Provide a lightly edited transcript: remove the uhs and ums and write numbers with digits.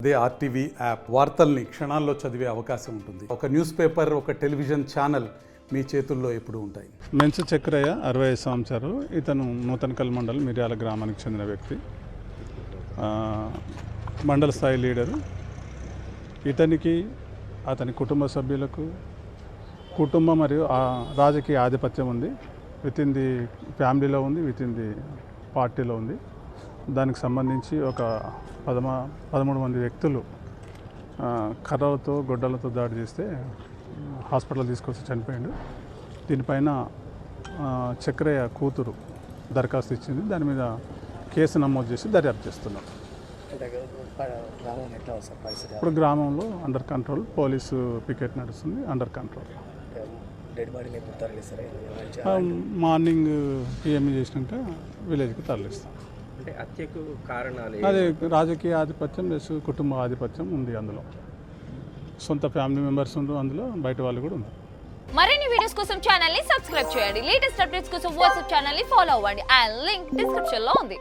అదే RTV app వార్తల్ని క్షణాల్లో చదివే అవకాశం ఉంటుంది. ఒక న్యూస్ పేపర్, ఒక టెలివిజన్ ఛానల్ మీ చేతుల్లో ఎప్పుడూ ఉంటాయి. మెంచు చక్రయ్య 65 సంవత్సరాలు. ఇతను నూతనకల్ మండలం మిర్యాల గ్రామానికి చెందిన వ్యక్తి. మండల స్థాయి లీడరు. ఇతనికి అతని కుటుంబ సభ్యులకు కుటుంబం మరియు రాజకీయ ఆధిపత్యం ఉంది. విత్ ఇన్ ది ఫ్యామిలీలో ఉంది, విత్ ఇన్ ది పార్టీలో ఉంది. దానికి సంబంధించి ఒక 13 మంది వ్యక్తులు కర్రలతో గొడ్డలతో దాడి చేస్తే హాస్పిటల్ తీసుకొచ్చి చనిపోయాడు. దీనిపైన చక్రయ్య కూతురు దరఖాస్తు ఇచ్చింది. దాని మీద కేసు నమోదు చేసి దర్యాప్తు చేస్తున్నాం. ఇప్పుడు గ్రామంలో అండర్ కంట్రోల్, పోలీసు పికెట్ నడుస్తుంది. Under control. మార్నింగ్ పిఎంఈ చేసినాక విలేజ్కి తరలిస్తాం. అంటే హత్యకు కారణాలు అదే రాజకీయ ఆధిపత్యం ప్లస్ కుటుంబ ఆధిపత్యం ఉంది. అందులో సొంత ఫ్యామిలీ మెంబర్స్ ఉండు, అందులో బయట వాళ్ళు కూడా ఉన్నారు. మరిన్ని వీడియోస్ కోసం ఛానల్ ని సబ్స్క్రైబ్ చేయండి. లేటెస్ట్ అప్డేట్స్ కోసం వాట్సాప్ ఛానల్ ని ఫాలో అవ్వండి. ఆ లింక్ డిస్క్రిప్షన్ లో ఉంది.